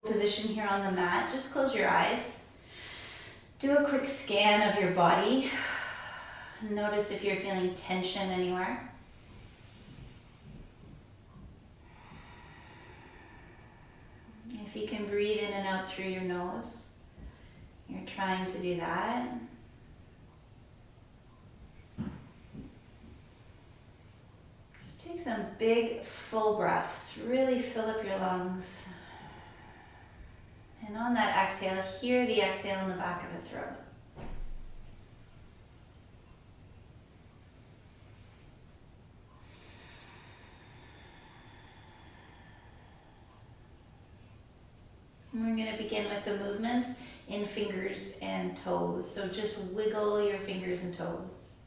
position here on the mat. Just close your eyes. Do a quick scan of your body. Notice if you're feeling tension anywhere. If you can breathe in and out through your nose, you're trying to do that. Just take some big, full breaths. Really fill up your lungs. And on that exhale, hear the exhale in the back of the throat. And we're going to begin with the movements in fingers and toes. So just wiggle your fingers and toes.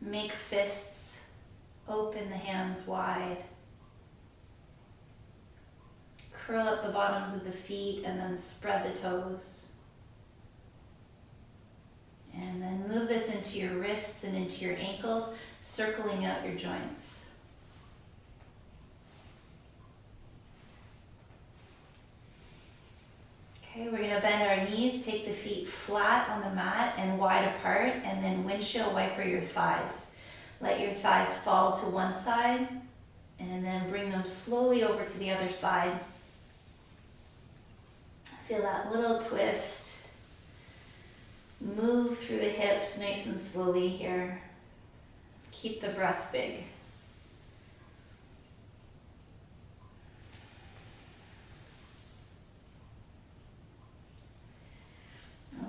Make fists, open the hands wide. Curl up the bottoms of the feet and then spread the toes. And then move this into your wrists and into your ankles, circling out your joints. Okay, we're going to bend our knees, take the feet flat on the mat and wide apart, and then windshield wiper your thighs. Let your thighs fall to one side, and then bring them slowly over to the other side. Feel that little twist. Move through the hips nice and slowly here. Keep the breath big.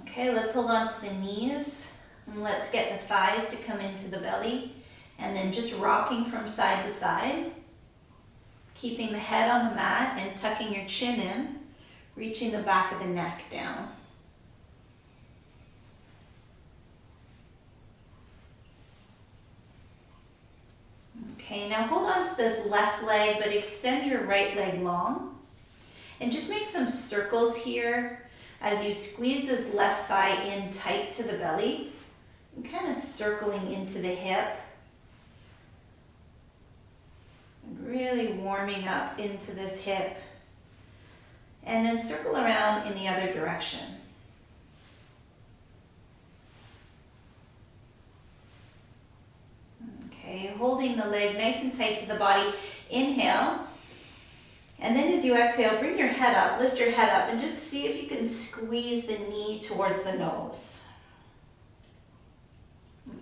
Okay, let's hold on to the knees and let's get the thighs to come into the belly, and then just rocking from side to side, keeping the head on the mat and tucking your chin in, reaching the back of the neck down. Okay, now hold on to this left leg, but extend your right leg long. And just make some circles here as you squeeze this left thigh in tight to the belly. And kind of circling into the hip. And really warming up into this hip. And then circle around in the other direction. Okay, holding the leg nice and tight to the body. Inhale. And then as you exhale, bring your head up, lift your head up, and just see if you can squeeze the knee towards the nose.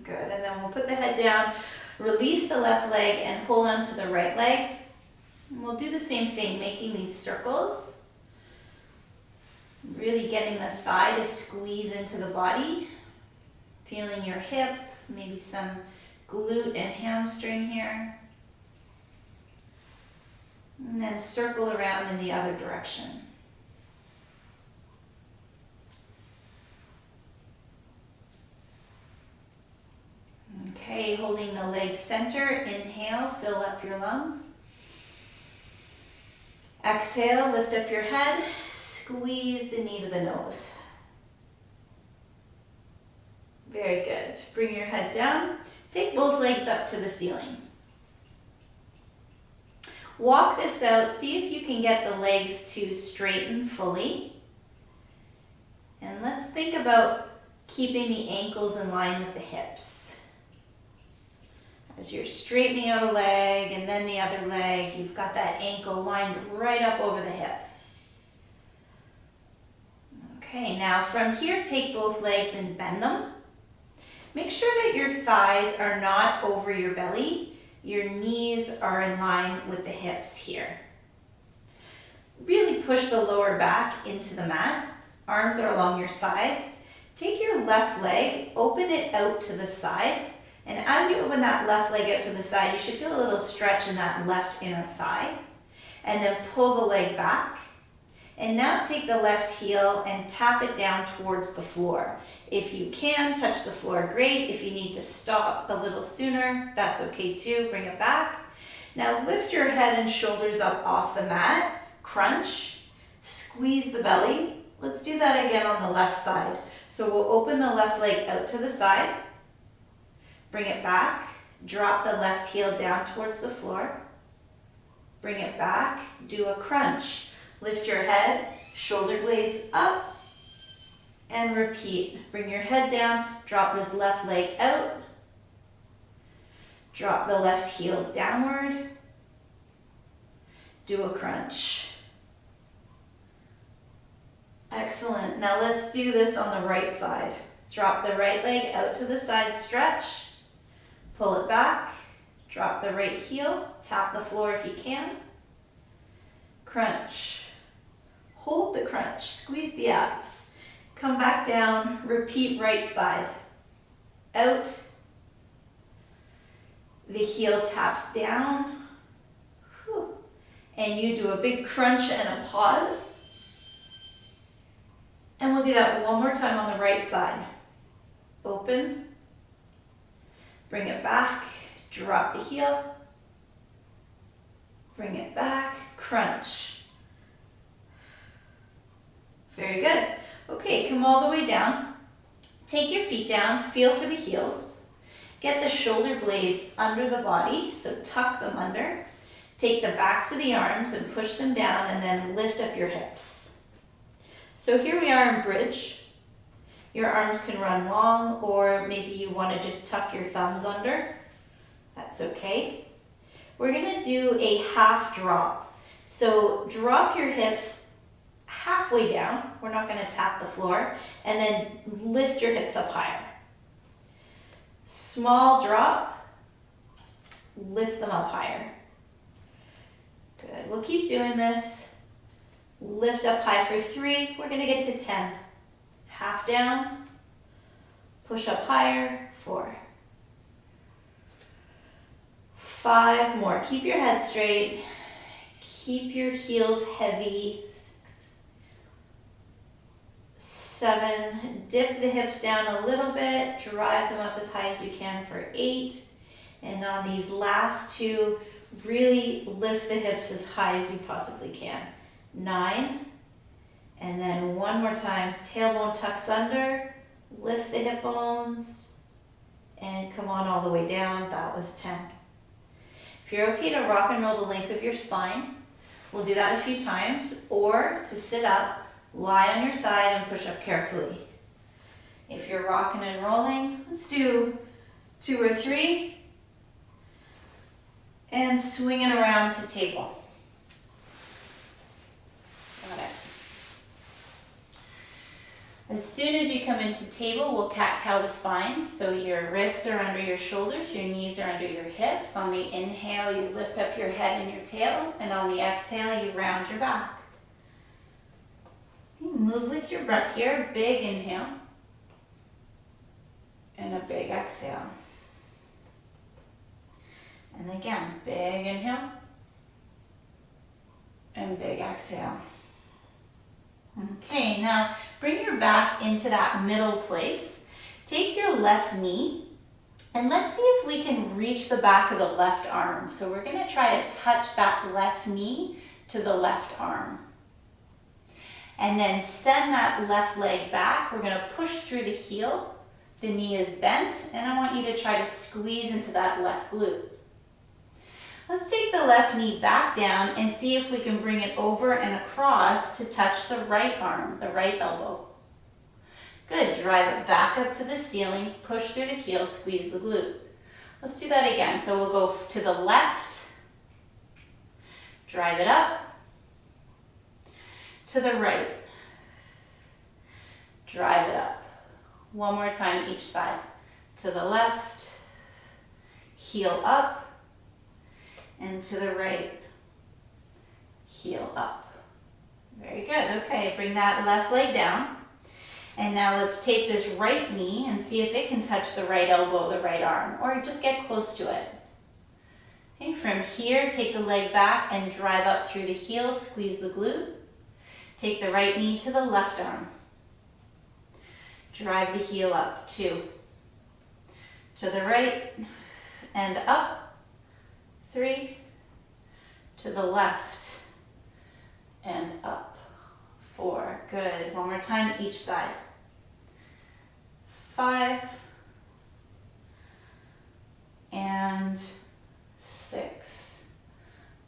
Good, and then we'll put the head down, release the left leg, and hold on to the right leg. And we'll do the same thing, making these circles. Really getting the thigh to squeeze into the body. Feeling your hip, maybe some glute and hamstring here. And then circle around in the other direction. Okay, holding the leg center. Inhale, fill up your lungs. Exhale, lift up your head. Squeeze the knee to the nose. Very good. Bring your head down. Take both legs up to the ceiling. Walk this out. See if you can get the legs to straighten fully. And let's think about keeping the ankles in line with the hips. As you're straightening out a leg and then the other leg, you've got that ankle lined right up over the hip. Okay, now from here, take both legs and bend them. Make sure that your thighs are not over your belly. Your knees are in line with the hips here. Really push the lower back into the mat. Arms are along your sides. Take your left leg, open it out to the side. And as you open that left leg out to the side, you should feel a little stretch in that left inner thigh. And then pull the leg back. And now take the left heel and tap it down towards the floor. If you can, touch the floor, great. If you need to stop a little sooner, that's okay too. Bring it back. Now lift your head and shoulders up off the mat. Crunch. Squeeze the belly. Let's do that again on the left side. So we'll open the left leg out to the side. Bring it back. Drop the left heel down towards the floor. Bring it back. Do a crunch. Lift your head, shoulder blades up, and repeat. Bring your head down, drop this left leg out, drop the left heel downward, do a crunch. Excellent. Now let's do this on the right side. Drop the right leg out to the side, stretch, pull it back, drop the right heel, tap the floor if you can, crunch. Hold the crunch, squeeze the abs. Come back down, repeat right side. Out, the heel taps down, whew, and you do a big crunch and a pause. And we'll do that one more time on the right side. Open, bring it back, drop the heel, bring it back, crunch. Very good. Okay, come all the way down. Take your feet down, feel for the heels. Get the shoulder blades under the body, so tuck them under. Take the backs of the arms and push them down, and then lift up your hips. So here we are in bridge. Your arms can run long, or maybe you want to just tuck your thumbs under. That's okay. We're going to do a half drop. So drop your hips halfway down. We're not going to tap the floor. And then lift your hips up higher. Small drop. Lift them up higher. Good. We'll keep doing this. Lift up high for 3. We're going to get to 10. Half down. Push up higher. 4. 5 more. Keep your head straight. Keep your heels heavy. 6. 7. Dip the hips down a little bit. Drive them up as high as you can for 8. And on these last 2, really lift the hips as high as you possibly can. 9. And then one more time. Tailbone tucks under. Lift the hip bones. And come on all the way down. That was 10. If you're okay to rock and roll the length of your spine, we'll do that a few times. Or to sit up, lie on your side and push up carefully. If you're rocking and rolling, let's do 2 or 3. And swing it around to table. Got it. As soon as you come into table, we'll cat-cow the spine. So your wrists are under your shoulders, your knees are under your hips. On the inhale, you lift up your head and your tail. And on the exhale, you round your back. You move with your breath here. Big inhale. And a big exhale. And again, big inhale. And big exhale. Okay, now bring your back into that middle place. Take your left knee and let's see if we can reach the back of the left arm. So we're going to try to touch that left knee to the left arm. And then send that left leg back. We're going to push through the heel. The knee is bent and I want you to try to squeeze into that left glute. Let's take the left knee back down and see if we can bring it over and across to touch the right arm, the right elbow. Good, drive it back up to the ceiling, push through the heel, squeeze the glute. Let's do that again. So we'll go to the left, drive it up, to the right, drive it up. One more time each side. To the left, heel up, and to the right, heel up. Very good. Okay, bring that left leg down. And now let's take this right knee and see if it can touch the right elbow, the right arm, or just get close to it. Okay, from here, take the leg back and drive up through the heel, squeeze the glute. Take the right knee to the left arm. Drive the heel up, 2. To the right and up. 3, to the left, and up. 4, good. One more time, each side. 5, and 6.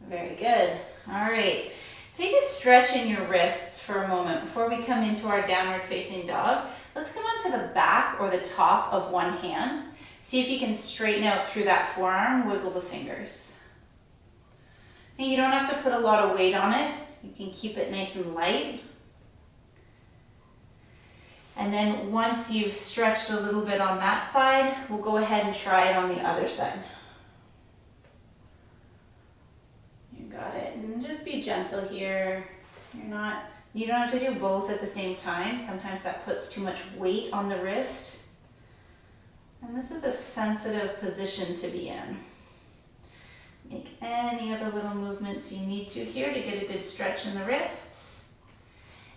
Very good. All right, take a stretch stretch in your wrists for a moment before we come into our downward facing dog. Let's come onto the back or the top of one hand. See if you can straighten out through that forearm, wiggle the fingers. And you don't have to put a lot of weight on it. You can keep it nice and light. And then once you've stretched a little bit on that side, we'll go ahead and try it on the other side. You got it. And just be gentle here. You don't have to do both at the same time. Sometimes that puts too much weight on the wrist. And this is a sensitive position to be in. Make any other little movements you need to here to get a good stretch in the wrists.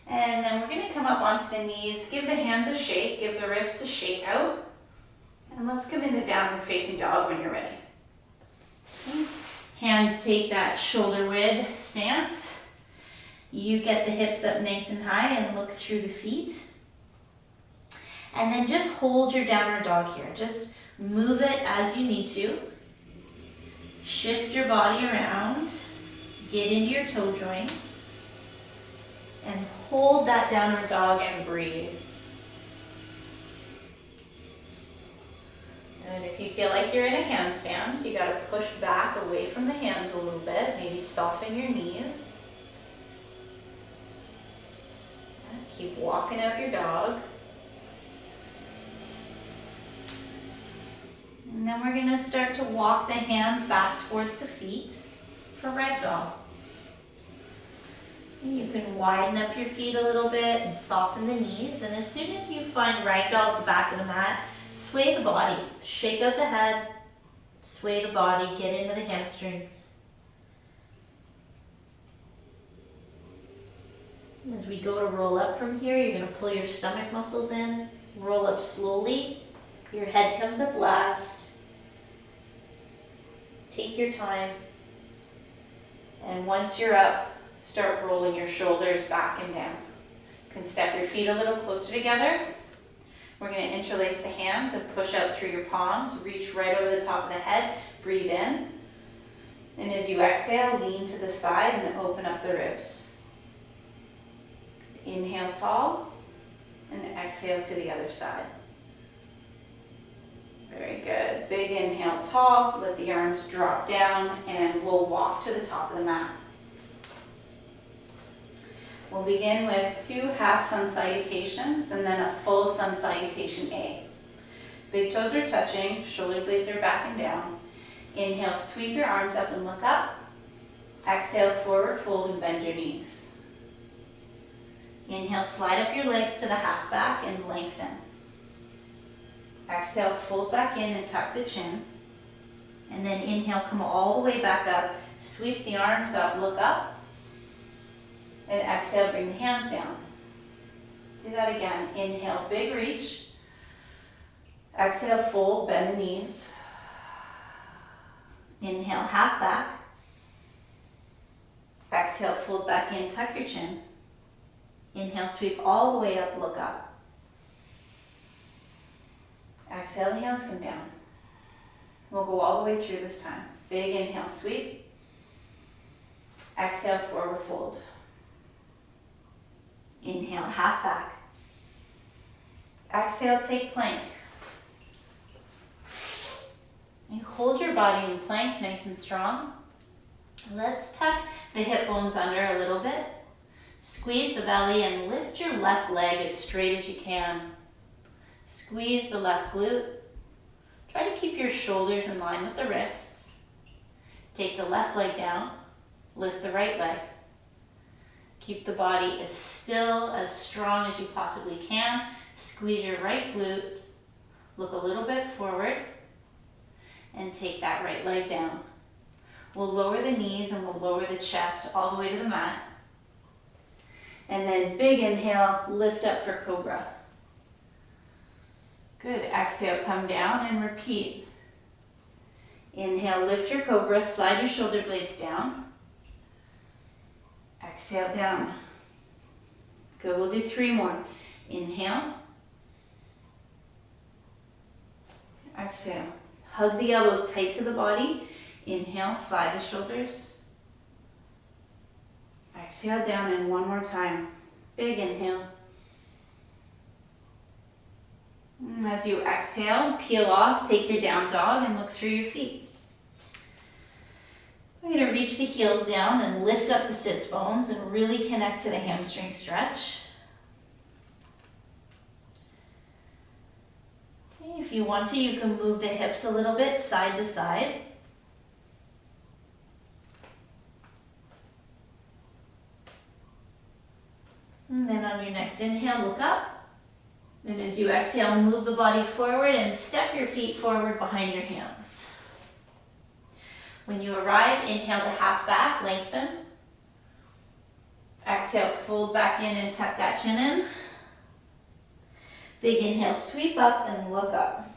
And then we're going to come up onto the knees, give the hands a shake, give the wrists a shake out. And let's come into downward facing dog when you're ready. Okay. Hands take that shoulder width stance. You get the hips up nice and high and look through the feet. And then just hold your downward dog here. Just move it as you need to. Shift your body around. Get into your toe joints. And hold that downward dog and breathe. And if you feel like you're in a handstand, you got to push back away from the hands a little bit. Maybe soften your knees. Keep walking out your dog. And then we're going to start to walk the hands back towards the feet for ragdoll. You can widen up your feet a little bit and soften the knees. And as soon as you find ragdoll at the back of the mat, sway the body. Shake out the head, sway the body, get into the hamstrings. As we go to roll up from here, you're going to pull your stomach muscles in, roll up slowly. Your head comes up last. Take your time. And once you're up, start rolling your shoulders back and down. You can step your feet a little closer together. We're going to interlace the hands and push out through your palms. Reach right over the top of the head. Breathe in. And as you exhale, lean to the side and open up the ribs. Inhale tall and exhale to the other side. Very good. Big inhale tall, let the arms drop down and we'll walk to the top of the mat. We'll begin with 2 half sun salutations and then a full sun salutation A. Big toes are touching, shoulder blades are back and down. Inhale, sweep your arms up and look up. Exhale, forward fold and bend your knees. Inhale, slide up your legs to the half back and lengthen. Exhale, fold back in and tuck the chin. And then inhale, come all the way back up. Sweep the arms up, look up. And exhale, bring the hands down. Do that again. Inhale, big reach. Exhale, fold, bend the knees. Inhale, half back. Exhale, fold back in, tuck your chin. Inhale, sweep all the way up, look up. Exhale, the hands come down. We'll go all the way through this time. Big inhale, sweep. Exhale, forward fold. Inhale, half back. Exhale, take plank. And hold your body in plank, nice and strong. Let's tuck the hip bones under a little bit. Squeeze the belly and lift your left leg as straight as you can. Squeeze the left glute. Try to keep your shoulders in line with the wrists. Take the left leg down. Lift the right leg. Keep the body as still, as strong as you possibly can. Squeeze your right glute. Look a little bit forward. And take that right leg down. We'll lower the knees and we'll lower the chest all the way to the mat. And then big inhale, lift up for cobra. Good. Exhale, come down and repeat. Inhale, lift your cobra, slide your shoulder blades down. Exhale, down. Good. We'll do 3 more. Inhale. Exhale. Hug the elbows tight to the body. Inhale, slide the shoulders. Exhale down and one more time. Big inhale. As you exhale, peel off, take your down dog and look through your feet. We're going to reach the heels down and lift up the sits bones and really connect to the hamstring stretch. Okay, if you want to, you can move the hips a little bit side to side. And then on your next inhale, look up. And as you exhale, move the body forward and step your feet forward behind your hands. When you arrive, inhale to half back, lengthen. Exhale, fold back in and tuck that chin in. Big inhale, sweep up and look up.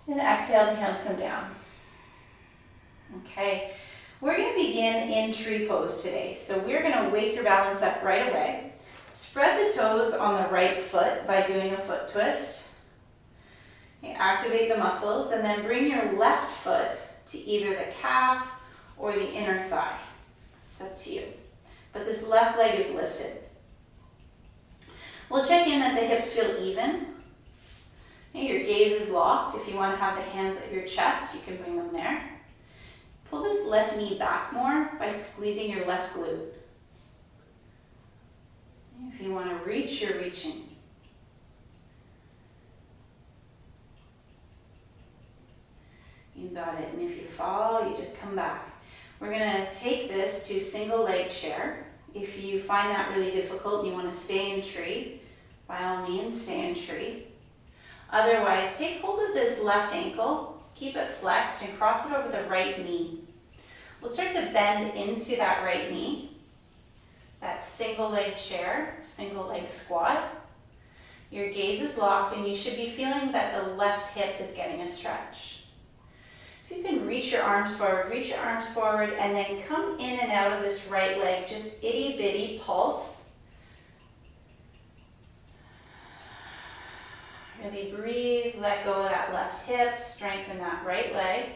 And exhale, the hands come down. Okay, we're going to begin in tree pose today. So we're going to wake your balance up right away. Spread the toes on the right foot by doing a foot twist. Okay, activate the muscles and then bring your left foot to either the calf or the inner thigh. It's up to you. But this left leg is lifted. We'll check in that the hips feel even. Okay, your gaze is locked. If you want to have the hands at your chest, you can bring them there. Pull this left knee back more by squeezing your left glute. If you want to reach, you're reaching. You got it. And if you fall, you just come back. We're going to take this to single leg chair. If you find that really difficult and you want to stay in tree, by all means, stay in tree. Otherwise, take hold of this left ankle, keep it flexed, and cross it over the right knee. We'll start to bend into that right knee. That single leg chair, single leg squat. Your gaze is locked and you should be feeling that the left hip is getting a stretch. If you can reach your arms forward and then come in and out of this right leg, just itty bitty pulse. Really breathe, let go of that left hip, strengthen that right leg.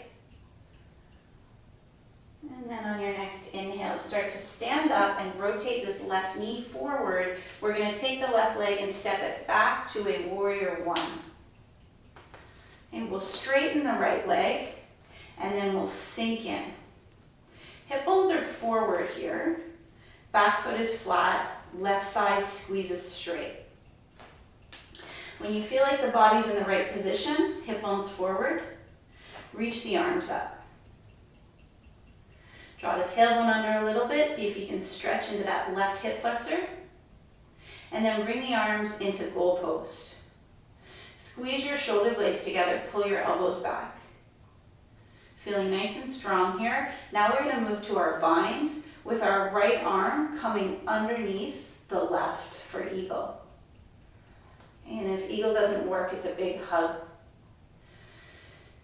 And then on your next inhale, start to stand up and rotate this left knee forward. We're going to take the left leg and step it back to a warrior one. And we'll straighten the right leg and then we'll sink in. Hip bones are forward here. Back foot is flat. Left thigh squeezes straight. When you feel like the body's in the right position, hip bones forward, reach the arms up. Draw the tailbone under a little bit, see if you can stretch into that left hip flexor. And then bring the arms into goal post. Squeeze your shoulder blades together, pull your elbows back. Feeling nice and strong here. Now we're going to move to our bind with our right arm coming underneath the left for eagle. And if eagle doesn't work, it's a big hug.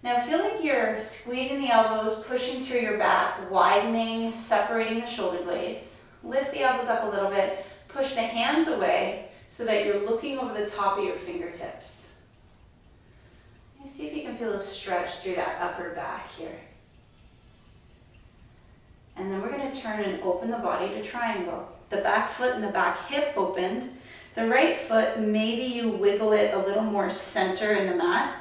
Now feel like you're squeezing the elbows, pushing through your back, widening, separating the shoulder blades. Lift the elbows up a little bit, push the hands away so that you're looking over the top of your fingertips. And see if you can feel a stretch through that upper back here. And then we're going to turn and open the body to triangle. The back foot and the back hip opened. The right foot, maybe you wiggle it a little more center in the mat.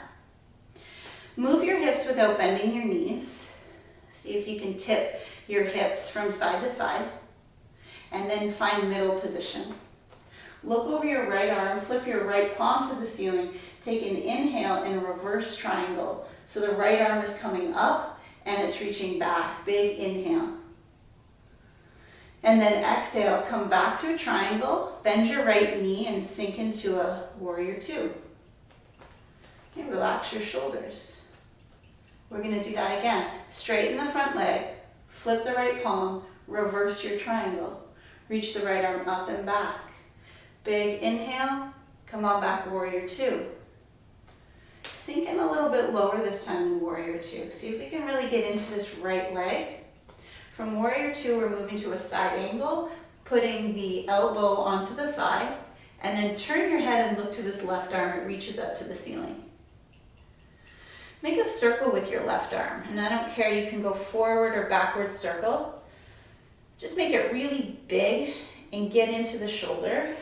Move your hips without bending your knees. See if you can tip your hips from side to side. And then find middle position. Look over your right arm, flip your right palm to the ceiling. Take an inhale and reverse triangle. So the right arm is coming up and it's reaching back. Big inhale. And then exhale, come back through triangle, bend your right knee and sink into a warrior two. Okay, relax your shoulders. We're going to do that again. Straighten the front leg, flip the right palm, reverse your triangle. Reach the right arm up and back. Big inhale, come on back, warrior two. Sink in a little bit lower this time in warrior two. See if we can really get into this right leg. From warrior two, we're moving to a side angle, putting the elbow onto the thigh, and then turn your head and look to this left arm. It reaches up to the ceiling. Make a circle with your left arm, and I don't care, you can go forward or backward circle. Just make it really big and get into the shoulder.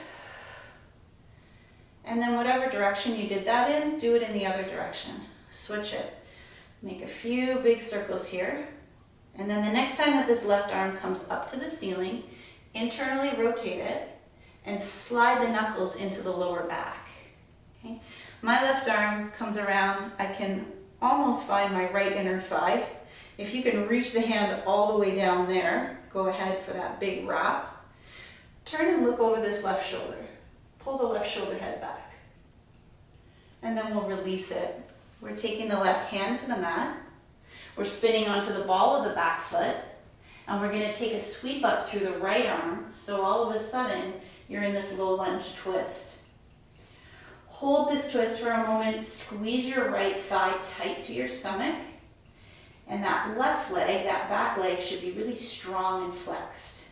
And then whatever direction you did that in, do it in the other direction. Switch it. Make a few big circles here. And then the next time that this left arm comes up to the ceiling, internally rotate it and slide the knuckles into the lower back. Okay? My left arm comes around, I can almost find my right inner thigh. If you can reach the hand all the way down there, go ahead for that big wrap. Turn and look over this left shoulder. Pull the left shoulder head back. And then we'll release it. We're taking the left hand to the mat. We're spinning onto the ball of the back foot. And we're gonna take a sweep up through the right arm. So all of a sudden, you're in this low lunge twist. Hold this twist for a moment. Squeeze your right thigh tight to your stomach. And that left leg, that back leg, should be really strong and flexed.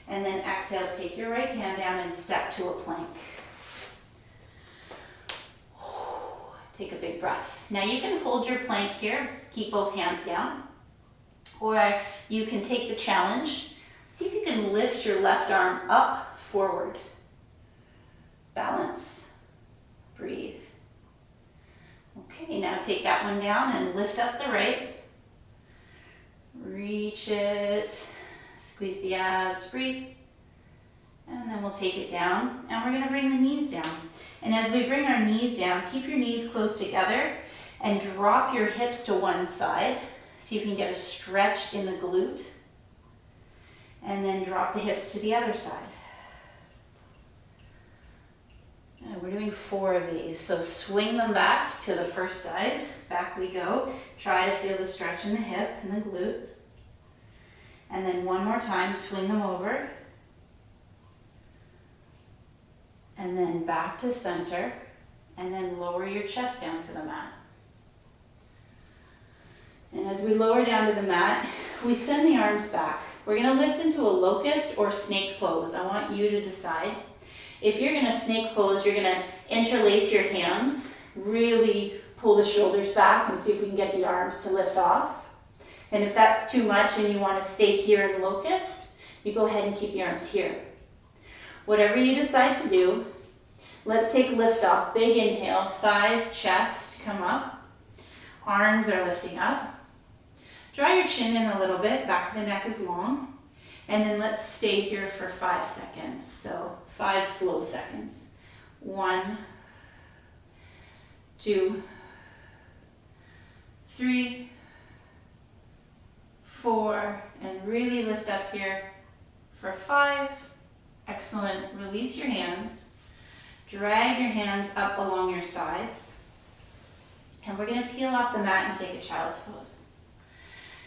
And then exhale, take your right hand down and step to a plank. Take a big breath. Now you can hold your plank here, just keep both hands down. Or you can take the challenge. See if you can lift your left arm up, forward. Balance. Breathe. Okay, now take that one down and lift up the right. Reach it. Squeeze the abs, breathe. And then we'll take it down. And we're gonna bring the knees down. And as we bring our knees down, keep your knees close together and drop your hips to one side. See if you can get a stretch in the glute. And then drop the hips to the other side. And we're doing 4 of these. So swing them back to the first side. Back we go. Try to feel the stretch in the hip and the glute. And then one more time, swing them over. And then back to center. And then lower your chest down to the mat. And as we lower down to the mat, we send the arms back. We're gonna lift into a locust or snake pose. I want you to decide. If you're gonna snake pose, you're gonna interlace your hands, really pull the shoulders back and see if we can get the arms to lift off. And if that's too much and you wanna stay here in locust, you go ahead and keep the arms here. Whatever you decide to do, let's take lift off. Big inhale, thighs, chest, come up. Arms are lifting up. Draw your chin in a little bit, back of the neck is long. And then let's stay here for 5 seconds. So 5 slow seconds. 1, 2, 3, 4, and really lift up here for 5. Excellent. Release your hands. Drag your hands up along your sides. And we're going to peel off the mat and take a child's pose.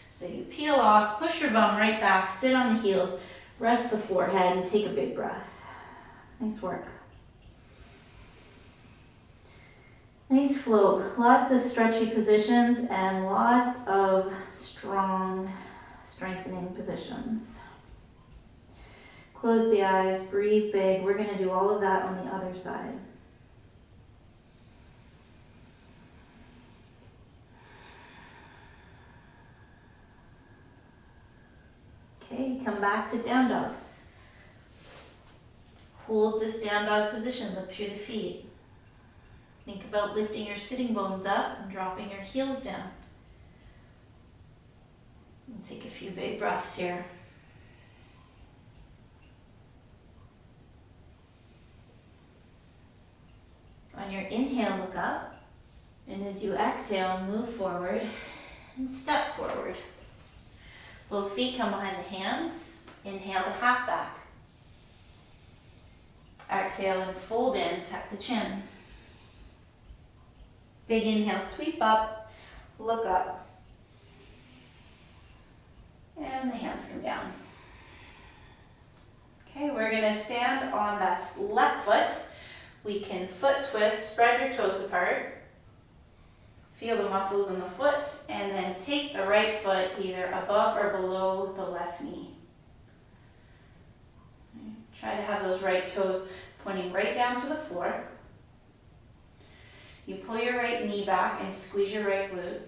So you peel off, push your bum right back, sit on the heels, rest the forehead, and take a big breath. Nice work. Nice flow. Lots of stretchy positions and lots of strong, strengthening positions. Close the eyes, breathe big. We're going to do all of that on the other side. Okay, come back to down dog. Hold this down dog position, look through the feet. Think about lifting your sitting bones up and dropping your heels down. And take a few big breaths here. On your inhale, look up. And as you exhale, move forward and step forward. Both feet come behind the hands. Inhale to half back. Exhale and fold in, tuck the chin. Big inhale, sweep up, look up. And the hands come down. Okay, we're gonna stand on this left foot. We can foot twist, spread your toes apart. Feel the muscles in the foot, and then take the right foot either above or below the left knee. Try to have those right toes pointing right down to the floor. You pull your right knee back and squeeze your right glute.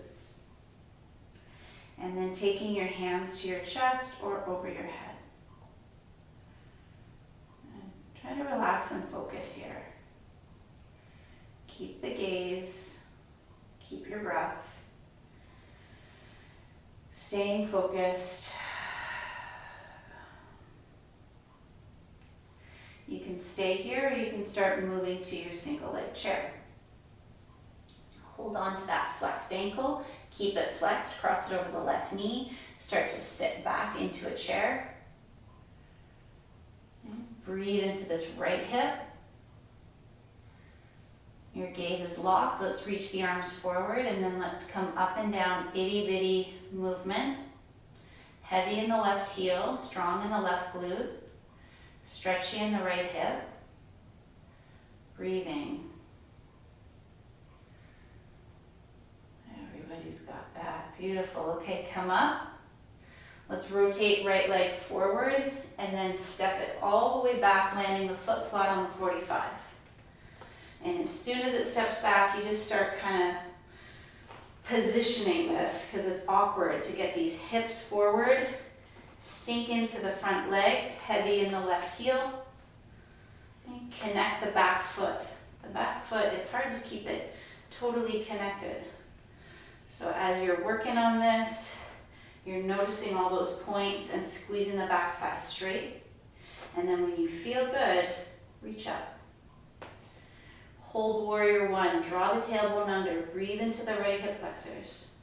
And then taking your hands to your chest or over your head. And try to relax and focus here. Keep the gaze, keep your breath. Staying focused. You can stay here or you can start moving to your single leg chair. Hold on to that flexed ankle, keep it flexed, cross it over the left knee, start to sit back into a chair. And breathe into this right hip. Your gaze is locked, let's reach the arms forward and then let's come up and down, itty bitty movement. Heavy in the left heel, strong in the left glute, stretchy in the right hip. Breathing. Everybody's got that. Beautiful. Okay, come up. Let's rotate right leg forward and then step it all the way back, landing the foot flat on the 45. And as soon as it steps back, you just start kind of positioning this because it's awkward to get these hips forward, sink into the front leg, heavy in the left heel, and connect the back foot. The back foot, it's hard to keep it totally connected. So as you're working on this, you're noticing all those points and squeezing the back thigh straight. And then when you feel good, reach up. Hold warrior one, draw the tailbone under, breathe into the right hip flexors.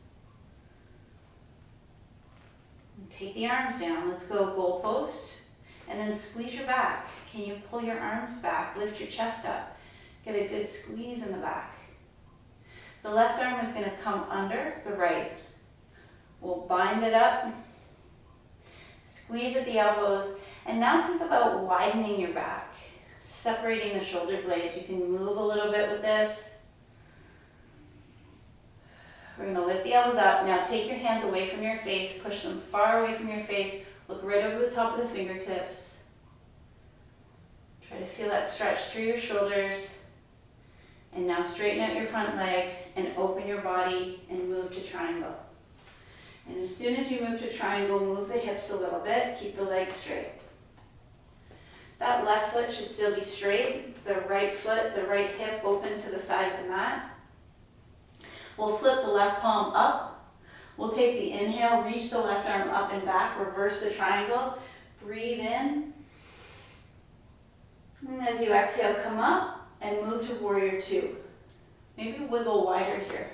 And take the arms down, let's go goal post, and then squeeze your back. Can you pull your arms back, lift your chest up, get a good squeeze in the back. The left arm is gonna come under the right. We'll bind it up, squeeze at the elbows, and now think about widening your back. Separating the shoulder blades. You can move a little bit with this. We're going to lift the elbows up. Now take your hands away from your face. Push them far away from your face. Look right over the top of the fingertips. Try to feel that stretch through your shoulders. And now straighten out your front leg and open your body and move to triangle. And as soon as you move to triangle, move the hips a little bit. Keep the legs straight. That left foot should still be straight. The right foot, the right hip open to the side of the mat. We'll flip the left palm up. We'll take the inhale, reach the left arm up and back, reverse the triangle. Breathe in. And as you exhale, come up and move to warrior two. Maybe wiggle wider here.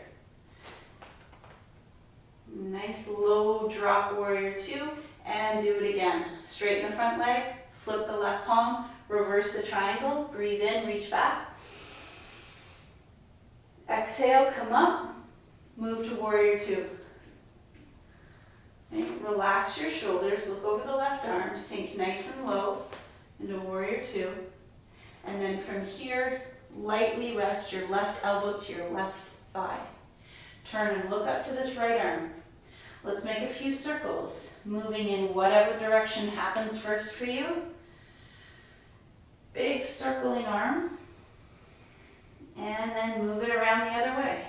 Nice low drop warrior two. And do it again. Straighten the front leg. Flip the left palm, reverse the triangle, breathe in, reach back. Exhale, come up, move to warrior two. Okay, relax your shoulders, look over the left arm, sink nice and low into warrior two. And then from here, lightly rest your left elbow to your left thigh. Turn and look up to this right arm. Let's make a few circles, moving in whatever direction happens first for you. Big circling arm, and then move it around the other way.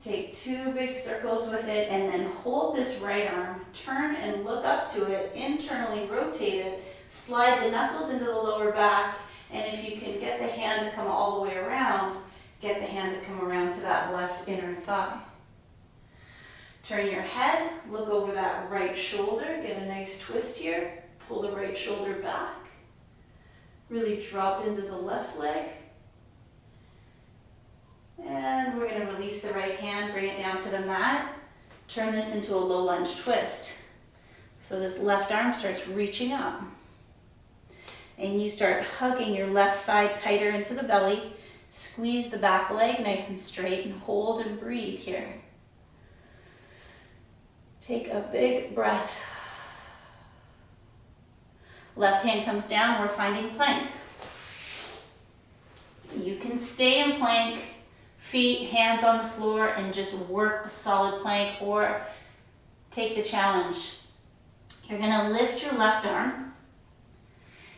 Take two big circles with it, and then hold this right arm, turn and look up to it, internally rotate it, slide the knuckles into the lower back, and if you can get the hand to come all the way around, get the hand to come around to that left inner thigh. Turn your head, look over that right shoulder, get a nice twist here. Pull the right shoulder back. Really drop into the left leg. And we're going to release the right hand, bring it down to the mat. Turn this into a low lunge twist. So this left arm starts reaching up. And you start hugging your left thigh tighter into the belly. Squeeze the back leg nice and straight and hold and breathe here. Take a big breath. Left hand comes down, we're finding plank. You can stay in plank, feet, hands on the floor, and just work a solid plank, or take the challenge. You're gonna lift your left arm,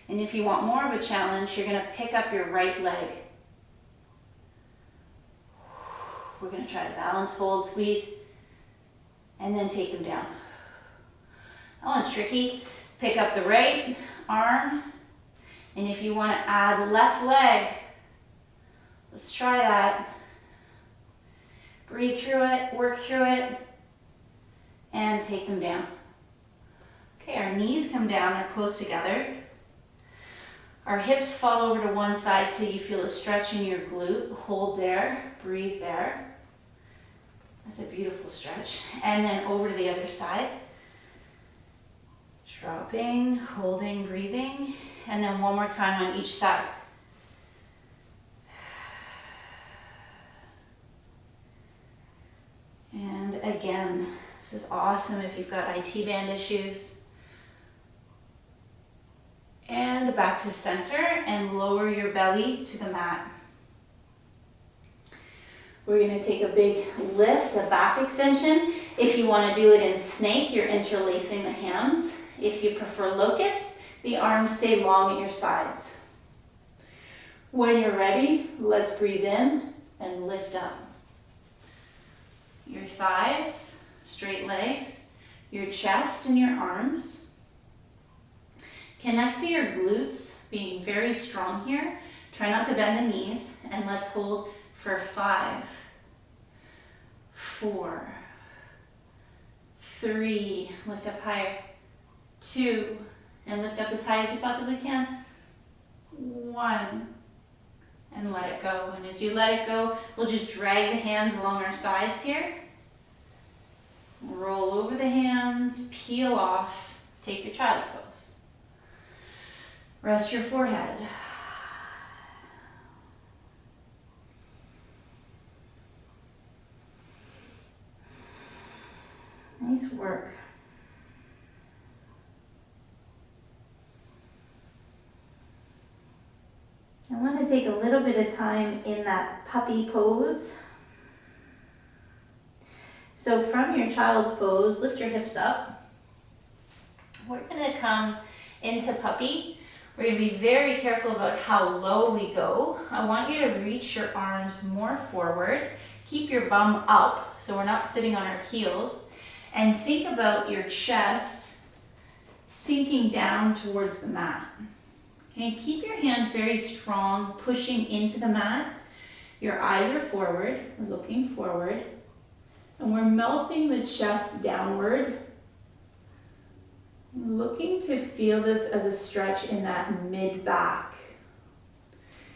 and if you want more of a challenge, you're gonna pick up your right leg. We're gonna try to balance, hold, squeeze. and then take them down. That one's tricky. Pick up the right arm, and if you want to add left leg, let's try that. Breathe through it, work through it, and take them down. Okay, our knees come down, they're close together. Our hips fall over to one side till you feel a stretch in your glute. Hold there, breathe there. That's a beautiful stretch. And then over to the other side. Dropping, holding, breathing. And then one more time on each side. And again, this is awesome if you've got IT band issues. And back to center and lower your belly to the mat. We're going to take a big lift, a back extension. If you want to do it in snake, you're interlacing the hands. If you prefer locust, the arms stay long at your sides. When you're ready, let's breathe in and lift up. Your thighs, straight legs, your chest and your arms. Connect to your glutes, being very strong here. Try not to bend the knees, and let's hold for 5, 4, 3, lift up higher, 2, and lift up as high as you possibly can, 1, and let it go. And as you let it go, we'll just drag the hands along our sides here. Roll over the hands, peel off, take your child's pose. Rest your forehead. Nice work. I want to take a little bit of time in that puppy pose. So from your child's pose, lift your hips up. We're going to come into puppy. We're going to be very careful about how low we go. I want you to reach your arms more forward. Keep your bum up so we're not sitting on our heels. And think about your chest sinking down towards the mat. Okay, keep your hands very strong, pushing into the mat. Your eyes are forward, we're looking forward. And we're melting the chest downward. Looking to feel this as a stretch in that mid-back.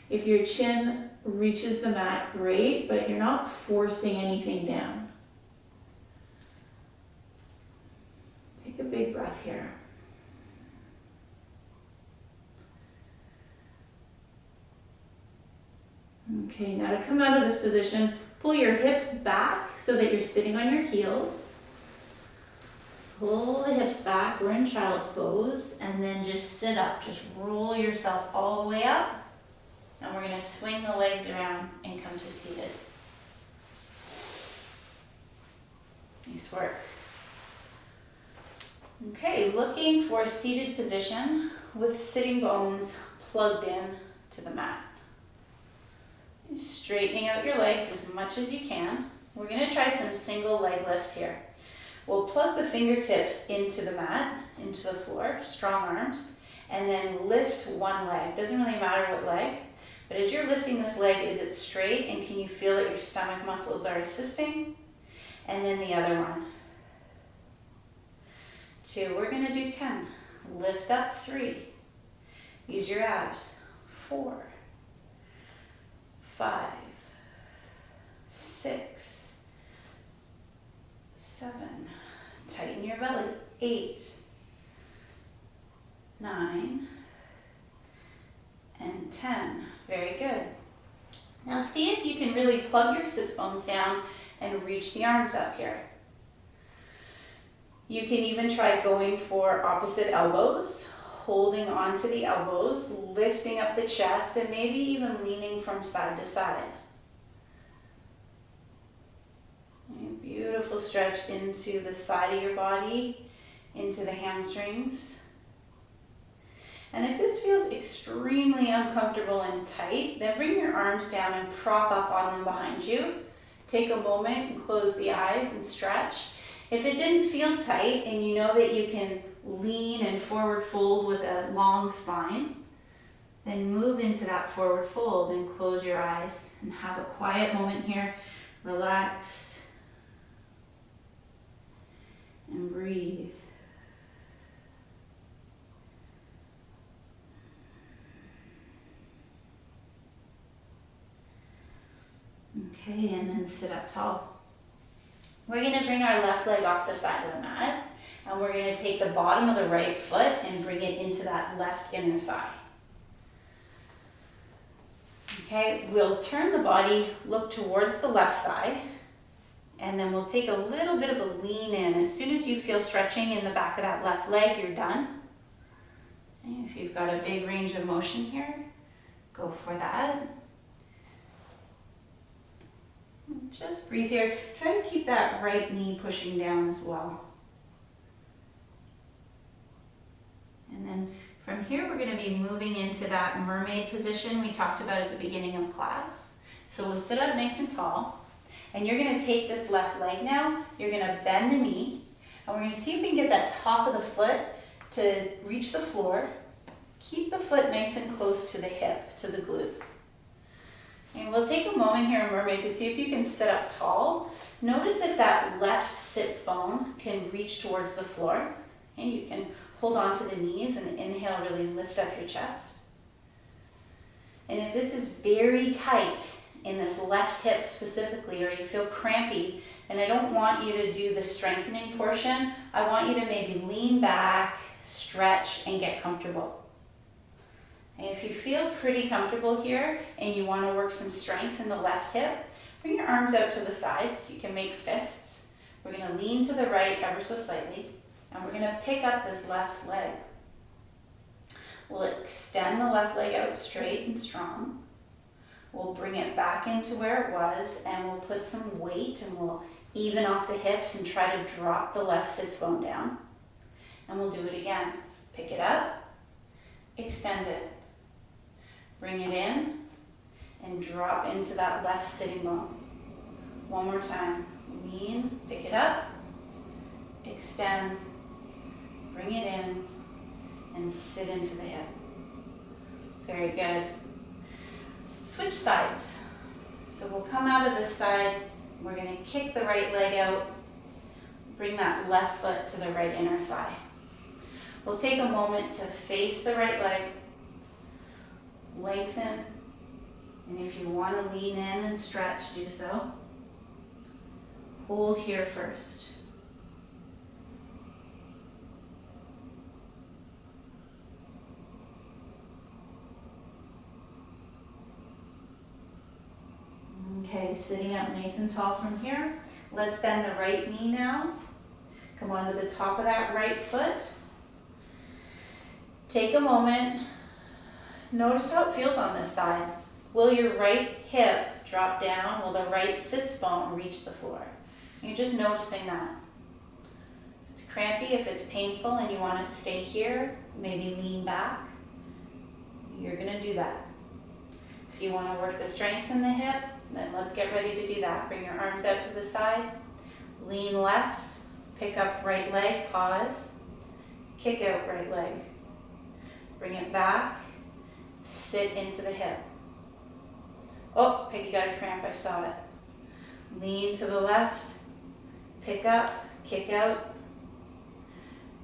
If your chin reaches the mat, great, but you're not forcing anything down. Take a big breath here. Okay, now to come out of this position, pull your hips back so that you're sitting on your heels. Pull the hips back, we're in child's pose, and then just sit up. Just roll yourself all the way up, and we're going to swing the legs around and come to seated. Nice work. Okay, looking for seated position with sitting bones plugged in to the mat. Straightening out your legs as much as you can. We're going to try some single leg lifts here. We'll plug the fingertips into the mat, into the floor, strong arms, and then lift one leg. Doesn't really matter what leg, but as you're lifting this leg, is it straight and can you feel that your stomach muscles are assisting? And then the other one. 2, we're going to do 10. Lift up 3. Use your abs. 4, 5, 6, 7. Tighten your belly. 8, 9, and 10. Very good. Now see if you can really plug your sits bones down and reach the arms up here. You can even try going for opposite elbows, holding onto the elbows, lifting up the chest, and maybe even leaning from side to side. Beautiful stretch into the side of your body, into the hamstrings. And if this feels extremely uncomfortable and tight, then bring your arms down and prop up on them behind you. Take a moment and close the eyes and stretch. If it didn't feel tight and you know that you can lean and forward fold with a long spine, then move into that forward fold and close your eyes and have a quiet moment here. Relax and breathe. Okay, and then sit up tall. We're going to bring our left leg off the side of the mat, and we're going to take the bottom of the right foot and bring it into that left inner thigh. Okay, we'll turn the body, look towards the left thigh, and then we'll take a little bit of a lean in. As soon as you feel stretching in the back of that left leg, you're done. And if you've got a big range of motion here, go for that. Just breathe here. Try to keep that right knee pushing down as well. And then from here, we're going to be moving into that mermaid position we talked about at the beginning of class. So we'll sit up nice and tall, and you're going to take this left leg now. You're going to bend the knee, and we're going to see if we can get that top of the foot to reach the floor. Keep the foot nice and close to the hip, to the glute. And we'll take a moment here in Mermaid to see if you can sit up tall. Notice if that left sits bone can reach towards the floor. And you can hold on to the knees and inhale, really lift up your chest. And if this is very tight in this left hip specifically, or you feel crampy, then I don't want you to do the strengthening portion. I want you to maybe lean back, stretch, and get comfortable. And if you feel pretty comfortable here and you want to work some strength in the left hip, bring your arms out to the sides. You can make fists. We're going to lean to the right ever so slightly, and we're going to pick up this left leg. We'll extend the left leg out straight and strong. We'll bring it back into where it was, and we'll put some weight, and we'll even off the hips and try to drop the left sits bone down. And we'll do it again. Pick it up, extend it. Bring it in and drop into that left sitting bone. One more time. Lean, pick it up, extend, bring it in, and sit into the hip. Very good. Switch sides. So we'll come out of this side. We're going to kick the right leg out, bring that left foot to the right inner thigh. We'll take a moment to face the right leg, lengthen, and if you want to lean in and stretch, do so. Hold here first. Okay, sitting up nice and tall from here. Let's bend the right knee now. Come onto the top of that right foot. Take a moment. Notice how it feels on this side. Will your right hip drop down? Will the right sits bone reach the floor? You're just noticing that. If it's crampy, if it's painful and you want to stay here, maybe lean back, you're going to do that. If you want to work the strength in the hip, then let's get ready to do that. Bring your arms out to the side, lean left, pick up right leg, pause, kick out right leg, bring it back, sit into the hip. Oh, Peggy got a cramp, I saw it. Lean to the left, pick up, kick out,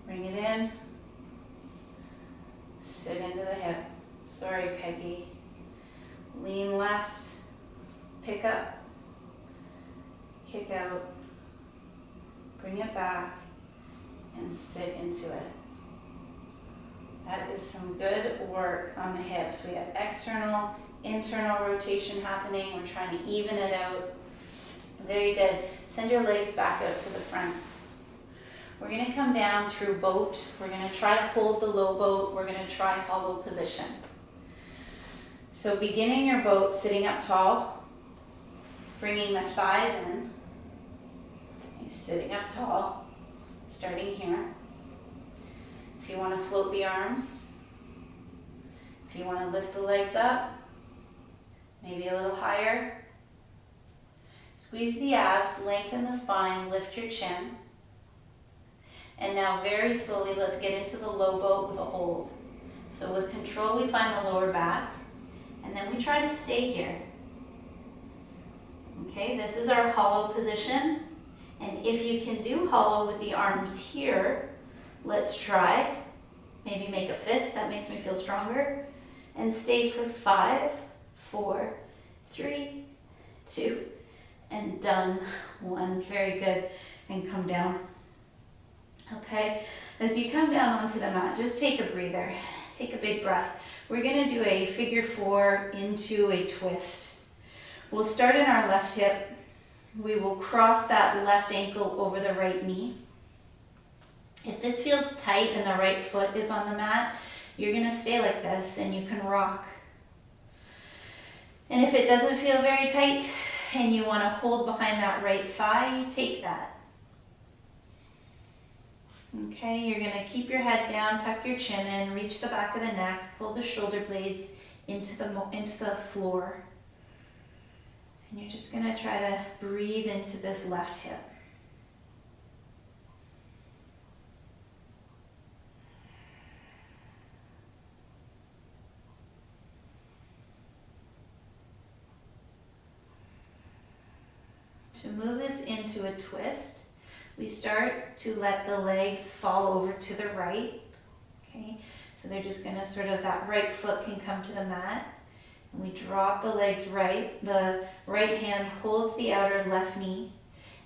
bring it in, sit into the hip. Sorry, Peggy. Lean left, pick up, kick out, bring it back, and sit into it. That is some good work on the hips. We have external, internal rotation happening. We're trying to even it out. Very good. Send your legs back out to the front. We're going to come down through boat. We're going to try to hold the low boat. We're going to try hollow position. So beginning your boat, sitting up tall, bringing the thighs in. Okay, sitting up tall, starting here. If you want to float the arms, if you want to lift the legs up, maybe a little higher. Squeeze the abs, lengthen the spine, lift your chin. And now very slowly, let's get into the low boat with a hold. So with control, we find the lower back, and then we try to stay here. Okay, this is our hollow position. And if you can do hollow with the arms here, let's try. Maybe make a fist, that makes me feel stronger. And stay for 5, 4, 3, 2, and done. 1, very good. And come down. Okay, as you come down onto the mat, just take a breather. Take a big breath. We're gonna do a figure 4 into a twist. We'll start in our left hip. We will cross that left ankle over the right knee. If this feels tight and the right foot is on the mat, you're gonna stay like this and you can rock. And if it doesn't feel very tight and you wanna hold behind that right thigh, you take that. Okay, you're gonna keep your head down, tuck your chin in, reach the back of the neck, pull the shoulder blades into the floor. And you're just gonna try to breathe into this left hip. To move this into a twist, we start to let the legs fall over to the right. Okay, so they're just gonna sort of, that right foot can come to the mat. And we drop the legs right. The right hand holds the outer left knee.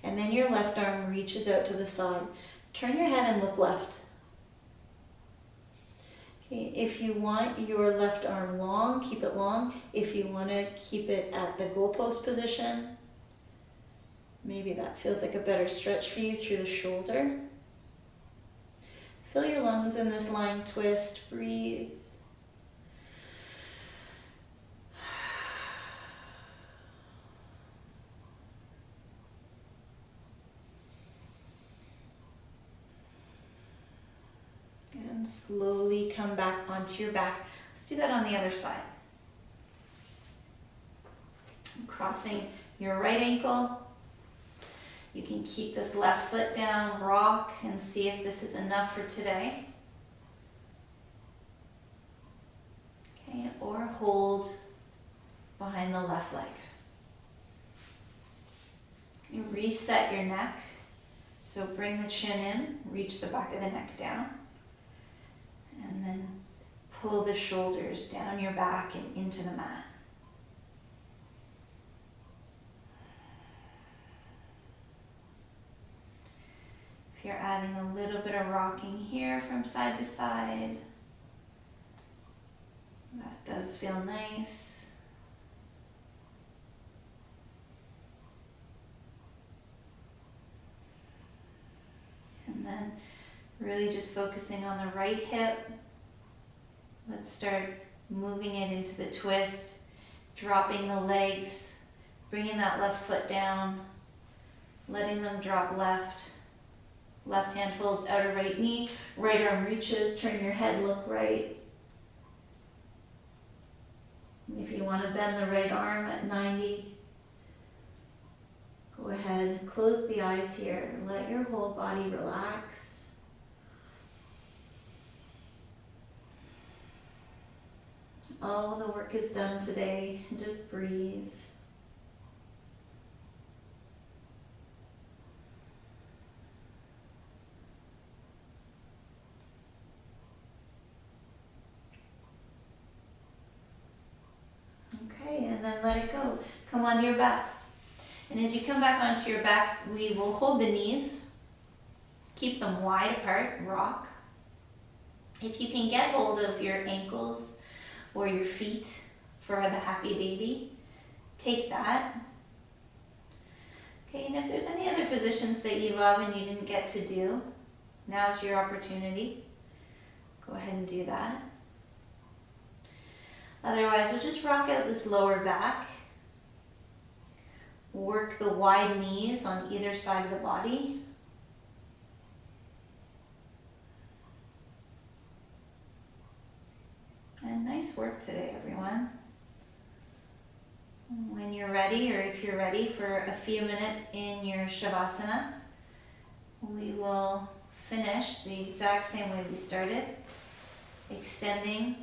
And then your left arm reaches out to the side. Turn your head and look left. Okay, if you want your left arm long, keep it long. If you want to keep it at the goalpost position, maybe that feels like a better stretch for you through the shoulder. Fill your lungs in this lying twist. Breathe. And slowly come back onto your back. Let's do that on the other side. Crossing your right ankle. You can keep this left foot down, rock, and see if this is enough for today. Okay, or hold behind the left leg. You reset your neck. So bring the chin in, reach the back of the neck down, and then pull the shoulders down your back and into the mat. If you're adding a little bit of rocking here from side to side, that does feel nice. And then really just focusing on the right hip. Let's start moving it into the twist, dropping the legs, bringing that left foot down, letting them drop left. Left hand holds outer right knee, right arm reaches, turn your head, look right. If you want to bend the right arm at 90, go ahead, close the eyes here, let your whole body relax. All the work is done today, just breathe. And then let it go. Come onto your back. And as you come back onto your back, we will hold the knees. Keep them wide apart, rock. If you can get hold of your ankles or your feet for the happy baby, take that. Okay, and if there's any other positions that you love and you didn't get to do, now's your opportunity. Go ahead and do that. Otherwise, we'll just rock out this lower back. Work the wide knees on either side of the body. And nice work today, everyone. When you're ready, or if you're ready for a few minutes in your Shavasana, we will finish the exact same way we started. Extending,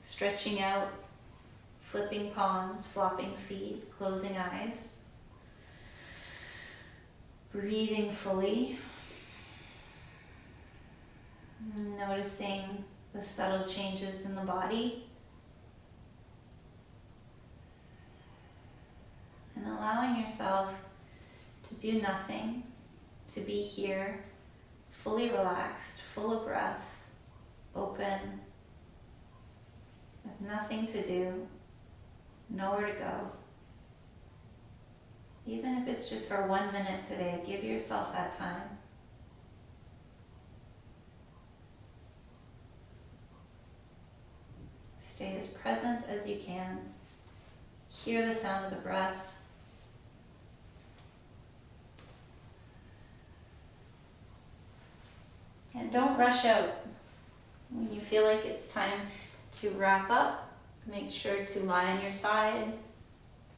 stretching out, flipping palms, flopping feet, closing eyes. Breathing fully. Noticing the subtle changes in the body. And allowing yourself to do nothing, to be here, fully relaxed, full of breath, open, with nothing to do, nowhere to go. Even if it's just for 1 minute today, give yourself that time. Stay as present as you can. Hear the sound of the breath. And don't rush out. When you feel like it's time to wrap up, make sure to lie on your side,